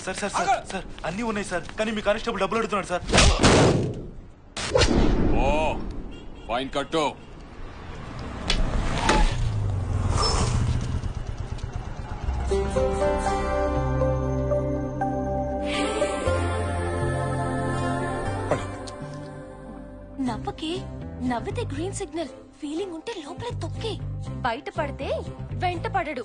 Sir sir sir sir అన్నీ ఉన్నాయి sir, కానీ మీ కానిస్టేబుల్ డబ్బులు అడుగుతున్నాడు సార్. ఓ ఫైన్ కట్టు. నవ్వకే, నవ్వితే గ్రీన్ సిగ్నల్, ఫీలింగ్ ఉంటే లోపల తొక్కి, బయట పడితే వెంట పడడు,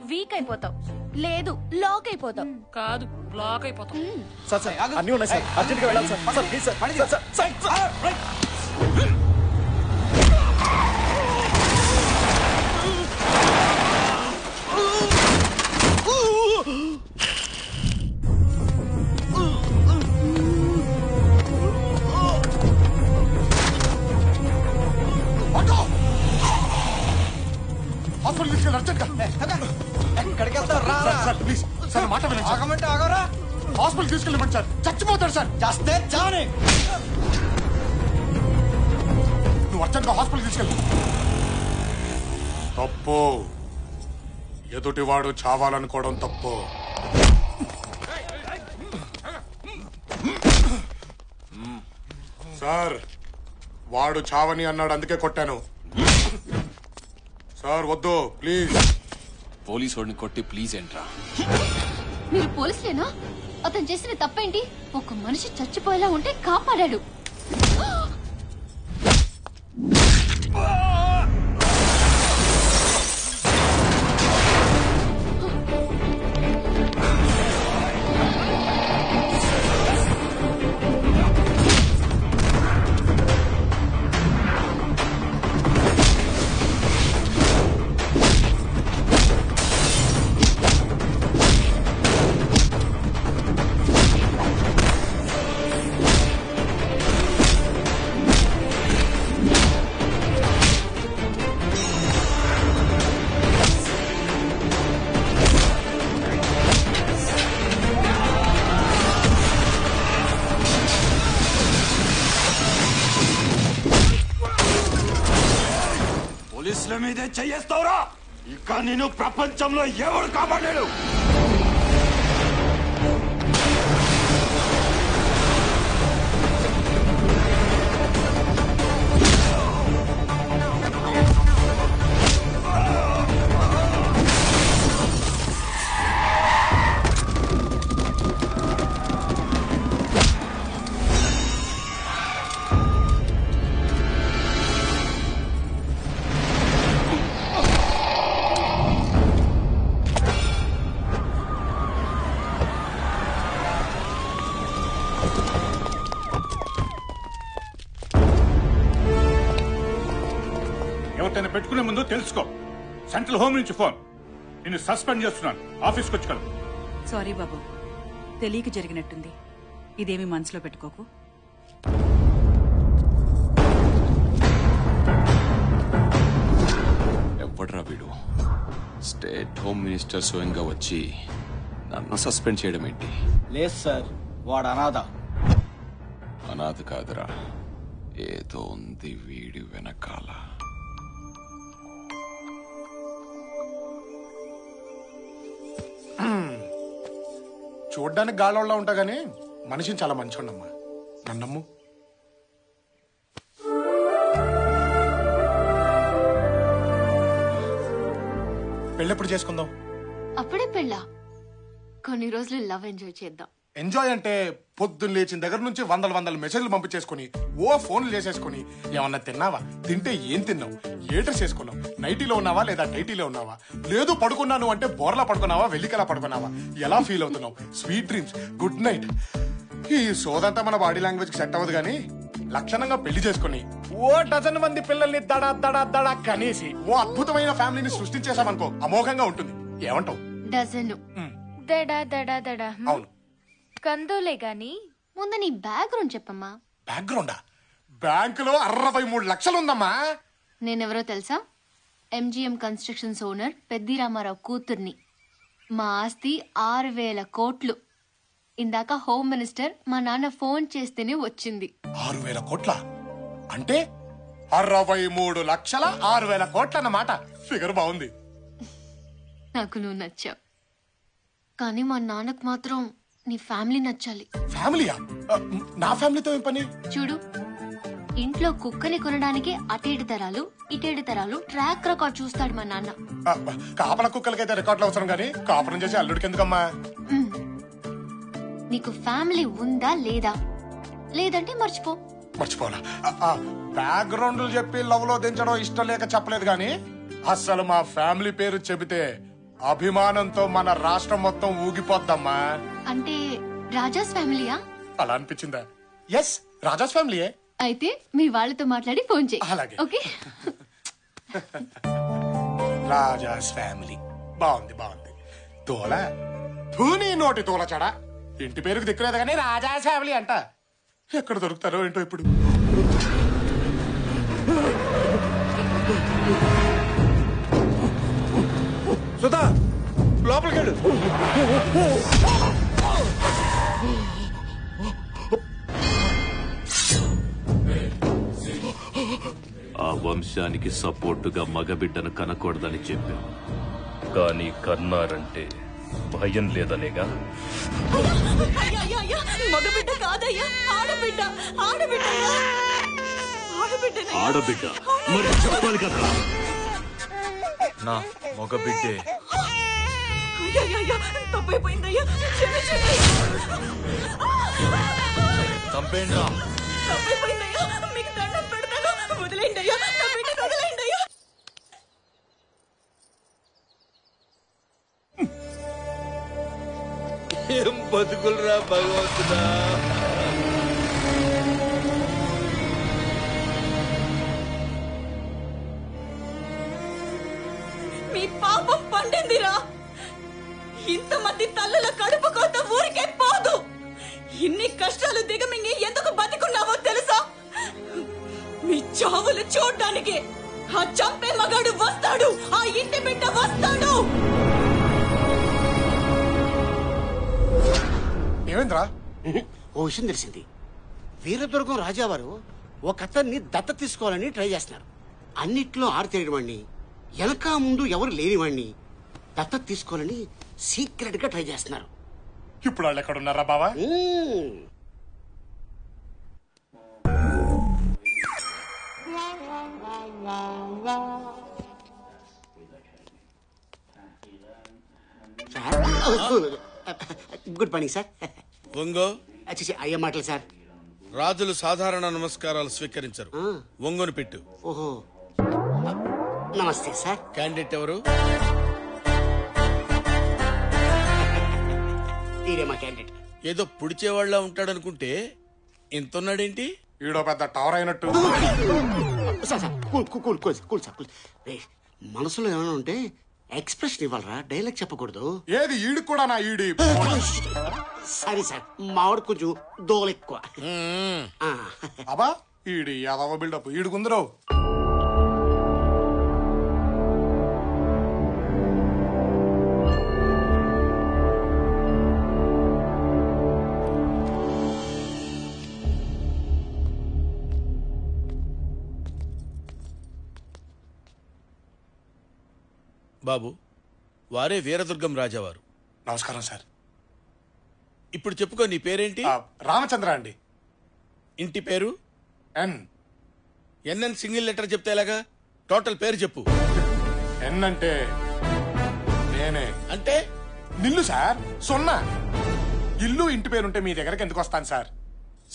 వీక్ అయిపోతావు, లేదు లాక్ అయిపోతావు. కాదు బ్లాక్ అయిపోతావు. సార్ సార్ అన్నీ ఉన్నాయి సార్, అర్జెంట్గా వెళ్ళాలి sir. Sir please sir. Hospital తీసుకెళ్ళి అర్జెంట్గా. ఎక్కడికి వెళ్తావు రా సార్ ప్లీజ్ సార్ మాట వినండి. ఆగమంటే ఆగరా. హాస్పిటల్ తీసుకెళ్ళమండి సార్, చచ్చిపోతాడు సార్. చేస్తే చాని నువ్వు అర్జెంట్గా హాస్పిటల్ తీసుకెళ్ళు. తప్పు, ఎదుటివాడు చావాలనుకోవడం తప్పు. సార్ వాడు చావని అన్నాడు, అందుకే కొట్టాను. సార్ వద్దు ప్లీజ్. పోలీసు వాడిని కొట్టి ప్లీజ్ ఏంట్రా? మీరు పోలీసులేనా? అతను చేసిన తప్పేంటి? ఒక మనిషి చచ్చిపోయేలా ఉంటే కాపాడాడు. పోలీసుల మీదే చెయ్యేస్తావురా? ఇక నేను ప్రపంచంలో ఎవరు కాపాడలేడు. ఎవరికైనా పెట్టుకునే ముందు తెలుసుకో. సెంట్రల్ హోమ్ నుంచి ఫోన్. నిన్ను సస్పెండ్ చేస్తున్నాను, ఆఫీస్కి వచ్చి కలు. సారీ బాబు, తెలియక జరిగినట్టుంది. ఇదేమి మనసులో పెట్టుకోకు. ఎవడ్రా వీడు? స్టేట్ హోమ్ మినిస్టర్ స్వయంగా వచ్చి నన్ను సస్పెండ్ చేయడం ఏంటి? లేదు సార్, వాడు అనాథ. అనాథ కాదురా, ఏదో ఉంది వీడి వెనకాల. చూడ్డానికి గాళ్ళోళ్ళ ఉంటా గానీ మనిషిని చాలా మంచోడమ్మా, నన్నమ్ము. పెళ్ళెప్పుడు చేసుకుందాం? అప్పుడే పెళ్ళా? కొన్ని రోజులు లవ్ ఎంజాయ్ చేద్దాం. ఎంజాయ్ అంటే పొద్దున్న లేచిన దగ్గర నుంచి వందల మెసేజ్లు పంపించేసుకుని ఓ ఫోన్లు చేసేసుకుని ఏమన్నా తిన్నావా, తింటే ఏం తిన్నావు, ఏ డ్రెస్ వేసుకున్నావు, నైటీలో ఉన్నావా లేదా టైటీలో ఉన్నావా, లేదు పడుకున్నాను అంటే బోర్లా పడుకున్నావా, వెల్లికలా పడుకున్నావా, ఎలా ఫీల్ అవుతున్నావు, స్వీట్ డ్రీమ్స్, గుడ్ నైట్. ఈ సోదంతా మన బాడీ లాంగ్వేజ్ కి సెట్ అవ్వదు గానీ లక్షణంగా పెళ్లి చేసుకుని ఓ డజన్ మంది పిల్లల్ని దడా కనేసి ఓ అద్భుతమైన ఫ్యామిలీని సృష్టించేసామనుకో అమోఘంగా ఉంటుంది. ఏమంటావు? డజను దడా. అవును. కందోలే గాని ముందు నీ బ్యాక్గ్రౌండ్ చెప్పమ్మా. బ్యాక్గ్రౌండా? బ్యాంకులో 63 లక్షలు ఉందమ్మా. నేనెవరో తెలుసా? MGM constructions owner Peddi Ramarao కూతుర్ని. మా ఆస్తి 6,000 కోట్లు. ఇందాక హోమ్ మినిస్టర్ మా నాన్న ఫోన్ చేస్తేనే వచ్చింది. 6,000 కోట్ల అంటే 63 లక్షల 6,000 కోట్ల అన్నమాట. ఫిగర్ బాగుంది. నాకు నువ్వు నచ్చావు. కానీ మా నాన్నకు మాత్రం నీ ఫ్యామిలీ నచ్చాలి. ఫ్యామిలీయా? నా ఫ్యామిలీతో ఏం పని? చూడు, ఇంట్లో కుక్కని కొనడానికి అటేడు తరాలు ఇటేడు తరాలు ట్రాక్ రికార్డ్ చూస్తాడు మా నాన్న. కాపల కుక్కలకైతే రికార్డులు అవసరం కానీ కాపురం చేసి అల్లుడికి ఎందుకమ్మా? నీకు ఫ్యామిలీ ఉందా లేదా? లేదంటే మర్చిపో. మర్చిపోవాలా? బ్యాక్గ్రౌండ్లు చెప్పి లవ్ లో దించడం ఇష్టం లేక చెప్పలేదు కానీ అసలు మా ఫ్యామిలీ పేరు చెబితే అభిమానంతో మన రాష్ట్రం మొత్తం ఊగిపోద్దమ్మా. అంటే రాజాస్ ఫ్యామిలీయా? అలా అనిపించిందా? ఎస్, రాజాస్ ఫ్యామిలీయే. అయితే మీ వాళ్ళతో మాట్లాడి ఫోన్ చేయి. అలాగే. ఓకే. రాజాస్ ఫ్యామిలీ బాగుంది బాగుంది. తోల ధూని నోటి తోల చాడా. ఇంటి పేరుకు దిక్కులేదు కానీ రాజాస్ ఫ్యామిలీ అంట. ఎక్కడ దొరుకుతారో ఏంటో ఇప్పుడు. సుధా, లోపలికి వెళ్ళు. ఆ వంశానికి సపోర్టుగా మగబిడ్డను కనకూడదని చెప్పాం, కానీ కన్నారంటే భయం లేదనేగా. మగబిడ్డ కాదయ్యా, ఆడబిడ్డ. ఆడబిడ్డ మరి చెప్పాలి కదా. నా మగబిడ్డే. తప్పైపోయిందయ్యా, చంపేయండి. తప్పైపోయిందయ్యా, మీకు దండం పెడతాను, వదిలేయండి అయ్యా, నా బిడ్డను వదిలేయండి అయ్యా. ఏం బతుకులరా భగవంతుడా. మీ పాపం పండిందిరా. ఇంతమంది తల్లుల కడుపు కోత ఊరికే పోదు. ఇన్ని కష్టాలు దిగమింగి ఎందుకు బతికున్నావో తెలుసా? మీ చావులు చూడ్డానికి ఆ చంపే మగాడు వస్తాడు, ఆ ఇంటి బిడ్డ వస్తాడు. ఏమైందిరా? ఓ విషయం తెలిసింది. వీరదుర్గం రాజావారు ఒక అతన్ని దత్త తీసుకోవాలని ట్రై చేస్తున్నారు. అన్నిట్లో ఆరితేరినవాణ్ణి, వెనక ముందు ఎవరు లేనివాణ్ణి దత్త తీసుకోవాలని సీక్రెట్ గా ట్రై చేస్తున్నారు. ఇప్పుడు వాళ్ళు ఎక్కడ ఉన్నారా బావా? Good morning sir. ఒంగో అయ్యే మాటలు సార్. రాజులు సాధారణ నమస్కారాలు స్వీకరించరు. ఒంగోని పెట్టు. ఓహో, నమస్తే సార్. క్యాండిడేట్ ఎవరు? ఈడే మా క్యాండిడేట్. ఏదో పుడిచేవాళ్ళ ఉంటాడనుకుంటే ఇంతున్నాడేంటి? ఈడో పెద్ద టవర్ అయినట్టు. Sir sir cool cool cool cool sir cool. మనసులో ఏమైనా ఉంటే ఎక్స్ప్రెషన్ ఇవ్వాలరా, డైలాగ్ చెప్పకూడదు. ఏది ఈడు కూడా నా ఈడి. సరే సార్, మావాడు కొంచెం దోలు ఎక్కువ. అబ్బా ఈడి యాదవ బిల్డప్ ఈడుకుందరు. బాబు, వారే వీరదుర్గం రాజావారు. నమస్కారం సార్. ఇప్పుడు చెప్పుకో, నీ పేరేంటి? రామచంద్ర అండి. ఇంటి పేరు? ఎన్. ఎన్ఎన్ సింగిల్ లెటర్ చెప్తే ఎలాగా? టోటల్ పేరు చెప్పు. ఎన్ అంటే నేనే. అంటే నిల్లు సార్, సున్నా. ఇల్లు ఇంటి పేరుంటే మీ దగ్గరకు ఎందుకు వస్తాను సార్?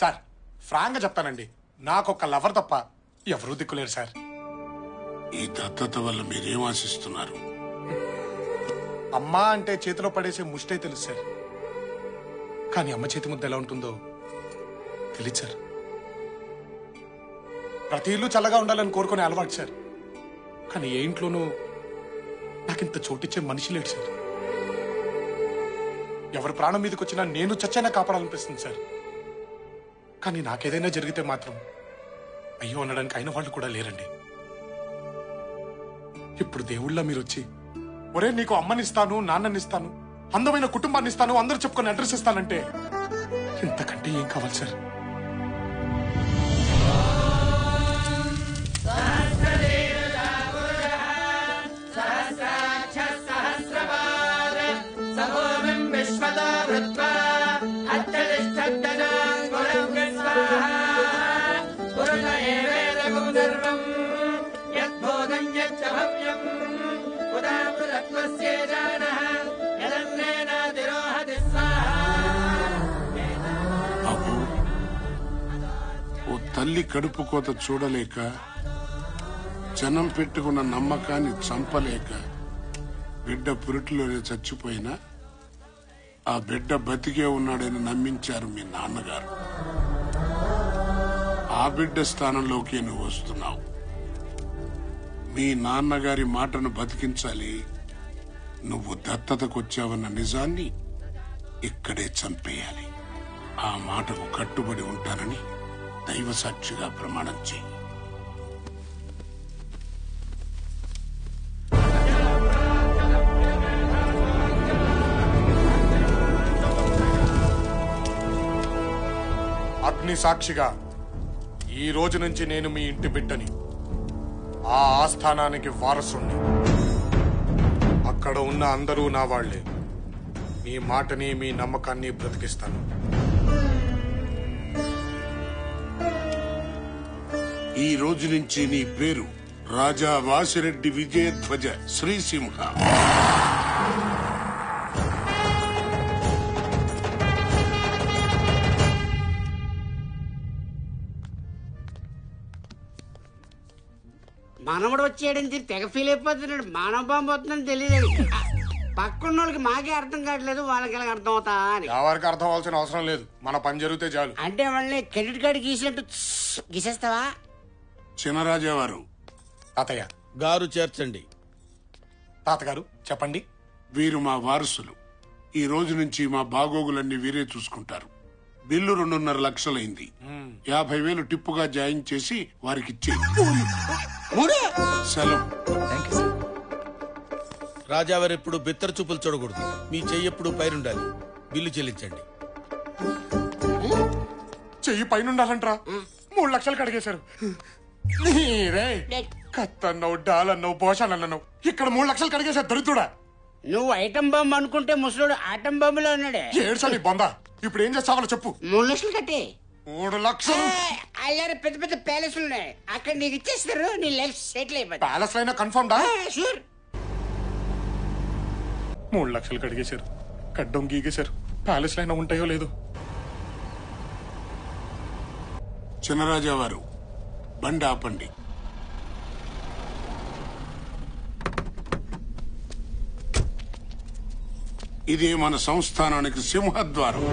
సార్ ఫ్రాంక్ గా చెప్తానండి, నాకొక్క లవర్ తప్ప ఎవరూ దిక్కులేరు సార్. ఈ దత్తత వల్ల మీరేం ఆశిస్తున్నారు? అమ్మా అంటే చేతిలో పడేసే ముష్టే తెలుసు సార్, కానీ అమ్మ చేతి ముద్ద ఎలా ఉంటుందో తెలియదు సార్. ప్రతి ఇల్లు చల్లగా ఉండాలని కోరుకునే అలవాటు సార్, కానీ ఏ ఇంట్లోనూ నాకింత చోటిచ్చే మనిషి లేడు సార్. ఎవరి ప్రాణం మీదకి వచ్చినా నేను చచ్చైనా కాపాడాలనిపిస్తుంది సార్, కానీ నాకేదైనా జరిగితే మాత్రం అయ్యో అనడానికి అయిన వాళ్ళు కూడా లేరండి. ఇప్పుడు దేవుళ్ళ మీరు వచ్చి, ఒరే నీకు అమ్మనిస్తాను, నాన్ననిస్తాను, అందమైన కుటుంబాన్ని ఇస్తాను, అందరూ చెప్పుకొని అడ్రస్ ఇస్తానంటే ఇంతకంటే ఏం కావాలి సార్? తల్లి కడుపు కోత చూడలేక, జనం పెట్టుకున్న నమ్మకాన్ని చంపలేక బిడ్డ పురిటిలోనే చచ్చిపోయినా ఆ బిడ్డ బతికే ఉన్నాడని నమ్మించారు మీ నాన్నగారు. ఆ బిడ్డ స్థానంలోకి నువ్వు వస్తున్నావు. మీ నాన్నగారి మాటను బతికించాలి. నువ్వు దత్తతకొచ్చావన్న నిజాన్ని ఇక్కడే చంపేయాలి. ఆ మాటకు కట్టుబడి ఉంటానని దైవ సాక్షిగా ప్రమాణం చేయి. అగ్ని సాక్షిగా ఈ రోజు నుంచి నేను మీ ఇంటి బిడ్డని, ఆ ఆస్థానానికి వారసుణ్ణి. అక్కడ ఉన్న అందరూ నా వాళ్లే. మీ మాటని మీ నమ్మకాన్ని బ్రతికిస్తాను. ఈ రోజు నుంచి నీ పేరు రాజా వాసిరెడ్డి విజయధ్వజ శ్రీసింహ. మనవడు వచ్చేయడం తెగ ఫీల్ అయిపోతున్నాడు. మానవ బాంబు వస్తుందని తెలియదు. పక్కన్న వాళ్ళకి మాకే అర్థం కావట్లేదు, వాళ్ళకి ఎలా అర్థం అవుతా అని. ఎవరికి అర్థం అవ్వాల్సిన అవసరం లేదు. మన పని జరిగితే చాలు. అంటే వాళ్ళని క్రెడిట్ కార్డు గీసినట్టు గీసేస్తావా? చినరాజా వారు. తాతయ్య గారు చేర్చండి. తాతగారు చెప్పండి. వీరు మా వారసులు. ఈ రోజు నుంచి మా బాగోగులన్నీ వీరే చూసుకుంటారు. బిల్లు 2.5 లక్షలైంది. 50,000 టిప్పుగా జాయిన్ చేసి వారికి సెలవు. రాజావారు ఎప్పుడు బిత్తర చూపులు చూడకూడదు. మీ చెయ్యి ఎప్పుడు పైరుండాలి. బిల్లు చెల్లించండి. చెయ్యి పైనుండాలంట్రా. 3 లక్షలు కడిగేశారు. నీరే కత్తన్నావు, డాలన్నావు, భోషాలన్నావు. ఇక్కడ 3 లక్షలు కడిగేశారు దరిద్రుడా. నువ్వు ఐటమ్ బాంబు అనుకుంటే ముసలోడు ఆటం బాంబులో ఉన్నాడే. ఏడ్చాలి బొందా. ఇప్పుడు ఏం చేస్తావాలో చెప్పు. 3 లక్షలు కట్టే. 3 లక్షలు అయ్యారు. పెద్ద పెద్ద ప్యాలెస్లు ఉన్నాయి, అక్కడ నీకు ఇచ్చేస్తారు. నీ లైఫ్ సెటిల్ అయిపోతుంది. ప్యాలెస్ అయినా కన్ఫర్మ్ డా? షూర్. 3 లక్షలు కడిగేశారు, కడ్డం గీగేశారు. ప్యాలెస్ అయినా ఉంటాయో లేదో. చినరాజా వారు బండి ఆపండి. ఇది మన సంస్థానానికి సింహద్వారం.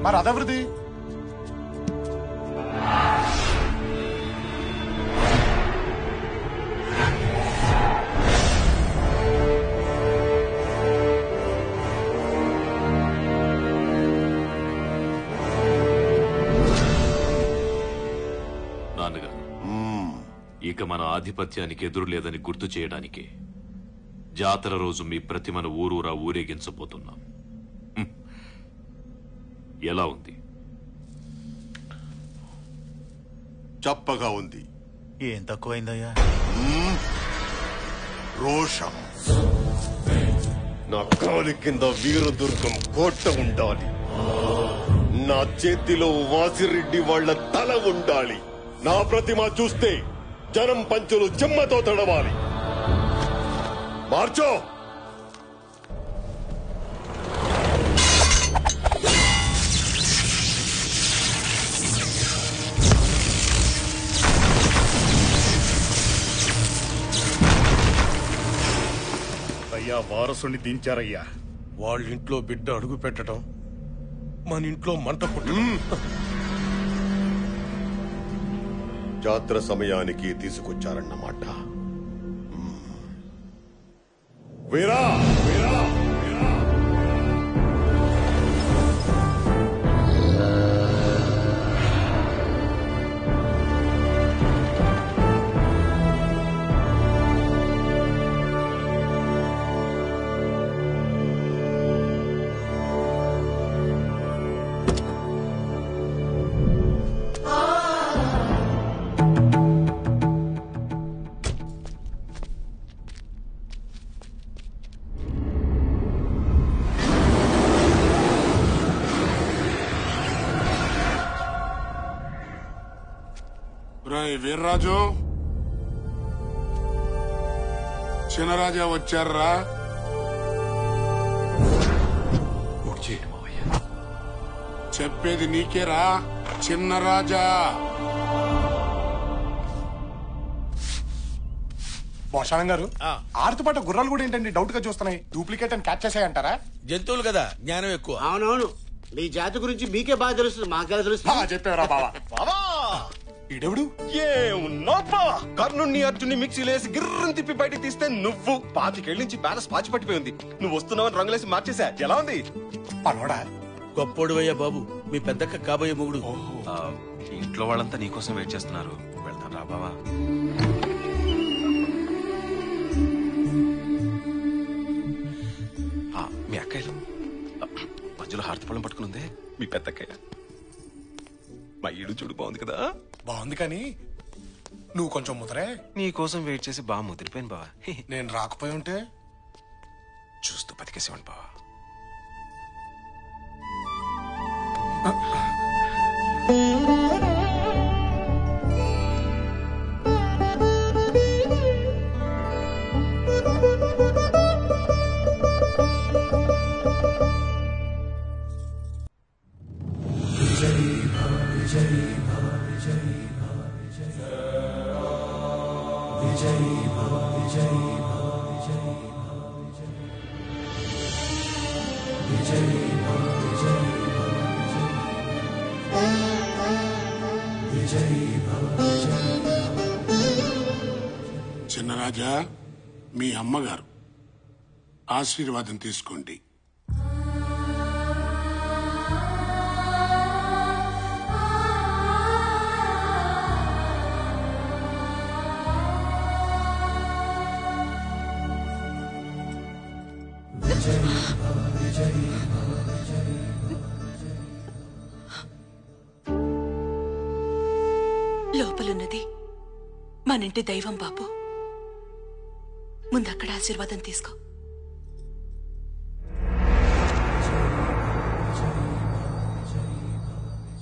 మరి అదవృద్ధి నాన్నగారు, ఇక మన ఆధిపత్యానికి ఎదురు లేదని గుర్తు చేయడానికి జాతర రోజు మీ ప్రతిమను ఊరూరా ఊరేగించబోతున్నాం. ఎలా ఉంది? చప్పగా ఉంది. ఏం తక్కువైందయ్యా? రోషం. నా కాలి కింద వీరదుర్గం కోట ఉండాలి. నా చేతిలో వాసిరెడ్డి వాళ్ళ తల ఉండాలి. నా ప్రతిమ చూస్తే జనం పంచులు చెమ్మతో తడవాలి. మార్చో. అయ్యా, వారసుని దించారయ్యా. వాళ్ళ ఇంట్లో బిడ్డ అడుగు పెట్టడం, మన ఇంట్లో మంట పుట్టడం. జాతర సమయానికి తీసుకొచ్చారన్నమాట. వీరా వీరా వీర్రాజు, చిన్నరాజా వచ్చారా? చెప్పేది నీకేరా చిన్నరాజా. భోషాణం గారు, ఆరుతో పాటు గుర్రాలు కూడా ఏంటండి డౌట్ గా చూస్తున్నాయి? డూప్లికేట్ అని క్యాచ్ చేసాయంటారా? జంతువులు కదా, జ్ఞానం ఎక్కువ. అవునవును, మీ జాతి గురించి మీకే బాగా తెలుస్తుంది, మాకే తెలుస్తుంది. చెప్పారా బావా? బావా ఈడెవడు? ఏమున్నా బావా, కర్ణుని అర్జున్ని మిక్సీలేసి గిర్రని తిప్పి బయటికి తీస్తే నువ్వు 25 ఏళ్ళ నుంచి బ్యాలెన్స్ పాచి పట్టిపోయింది. నువ్వు వస్తున్నావని రంగులేసి మార్చేసా. ఎలా ఉంది? పనోడా గొప్పోడువయ్యా బాబు, మీ పెద్దక్క కాబోయే మొగుడు. ఇంట్లో వాళ్ళంతా నీకోసం వెయిట్ చేస్తున్నారు. వెళ్తాను రా బావా. మీ అక్కయ్యలు మధ్యలో హారతి పళ్ళం పట్టుకునుందే మీ పెద్ద అక్కయ్య. మా ఈడు చూడు బాగుంది కదా? బాగుంది, కానీ నువ్వు కొంచెం ముదరే. నీ కోసం వెయిట్ చేసి బాగా ముదిరిపోయాను బావా. నేను రాకపోయి ఉంటే చూస్తూ బతికేసేవాడి బావా. చిన్నరాజా, మీ అమ్మగారు ఆశీర్వాదం తీసుకోండి. లోపలున్నది మనింటి దైవం బాబు. ముందక్కడ ఆశీర్వాదం తీసుకో.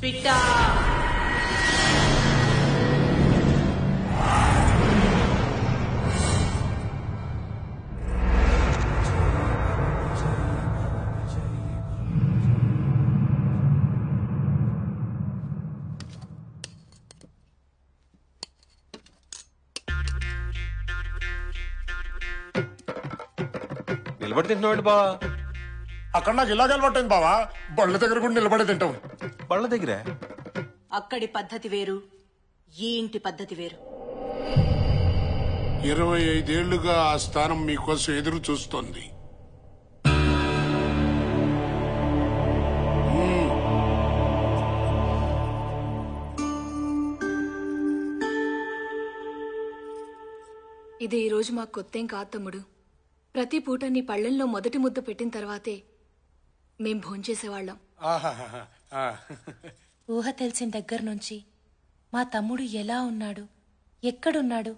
బిడ్డా, నిలబడి తింటున్నాడు బావా. అక్కడ నాకు ఇలాగ అలవాటైంది బావా, బళ్ళ దగ్గర కూడా నిలబడి తింటాం. బళ్ళ దగ్గర అక్కడి పద్ధతి వేరు, ఈ ఇంటి పద్ధతి వేరు. 25 ఏళ్లుగా ఆ స్థానం మీకోసం ఎదురు చూస్తోంది. ఇది ఈ రోజు మాకు కొత్తేం కాదు తమ్ముడు. ప్రతి పూట నీ పళ్ళెంలో మొదటి ముద్ద పెట్టిన తర్వాతే మేం భోంచేసేవాళ్ళం. ఊహ తెలిసిన దగ్గర నుంచి మా తమ్ముడు ఎలా ఉన్నాడు, ఎక్కడున్నాడు,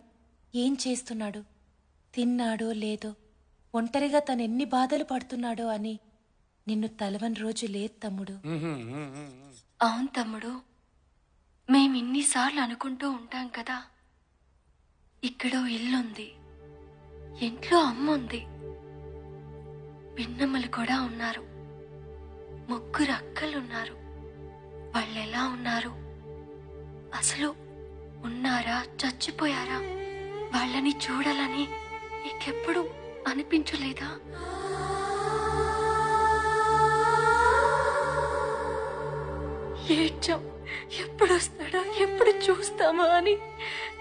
ఏం చేస్తున్నాడు, తిన్నాడో లేదో, ఒంటరిగా తను ఎన్ని బాధలు పడుతున్నాడో అని నిన్ను తలవని రోజు లేదు తమ్ముడు. అవును తమ్ముడు, మేమిన్నిసార్లు అనుకుంటూ ఉంటాం కదా, ఇక్కడో ఇల్లుంది, ఇంట్లో అమ్ముంది, పిన్నమ్మలు కూడా ఉన్నారు, 3 అక్కలున్నారు. వాళ్ళెలా ఉన్నారు, అసలు ఉన్నారా చచ్చిపోయారా, వాళ్ళని చూడాలని నీకెప్పుడు అనిపించలేదా? ఏడ్చాం, ఎప్పుడు వస్తాడా, ఎప్పుడు చూస్తామా అని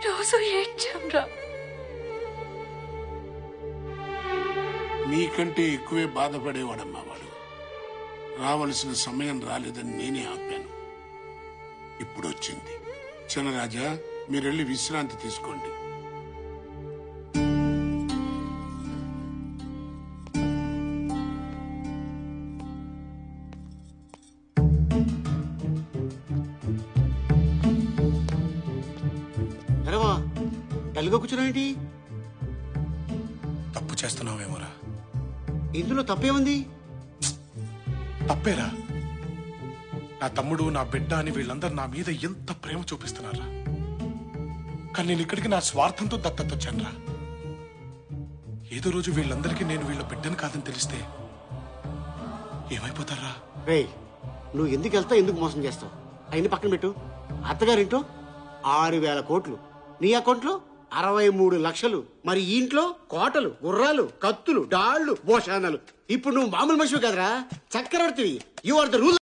రోజు ఏడ్చాం రా. మీకంటే ఎక్కువే బాధపడేవాడమ్మా వాడు. రావలసిన సమయం రాలేదని నేనే ఆపాను. ఇప్పుడు వచ్చింది. చిన్నరాజా, మీరెళ్ళి విశ్రాంతి తీసుకోండి. డల్గా కూర్చున్నావేంటి? తప్పు చేస్తున్నావేమోరా. ఇందులో తప్పేముంది? తప్పేరా, నా తమ్ముడు, నా బిడ్డ అని వీళ్ళందరూ నా మీద ఎంత ప్రేమ చూపిస్తున్నారా. కానీ నేను ఇక్కడికి నా స్వార్థంతో దత్తత వచ్చానురా. ఏదో రోజు వీళ్ళందరికీ నేను వీళ్ళ బిడ్డను కాదని తెలిస్తే ఏమైపోతారా? రే, నువ్వు ఎందుకు వెళ్తావు, ఎందుకు మోసం చేస్తావు? అయిన పక్కన పెట్టు. అత్తగారింట్లో 6,000 కోట్లు, నీ అకౌంట్లో 63 లక్షలు, మరి ఈ ఇంట్లో కోటలు, గుర్రాలు, కత్తులు, డాళ్లు, భోషానాలు. ఇప్పుడు నువ్వు మామూలు మనిషివి కదరా, చక్రవర్తివి. You are the rule.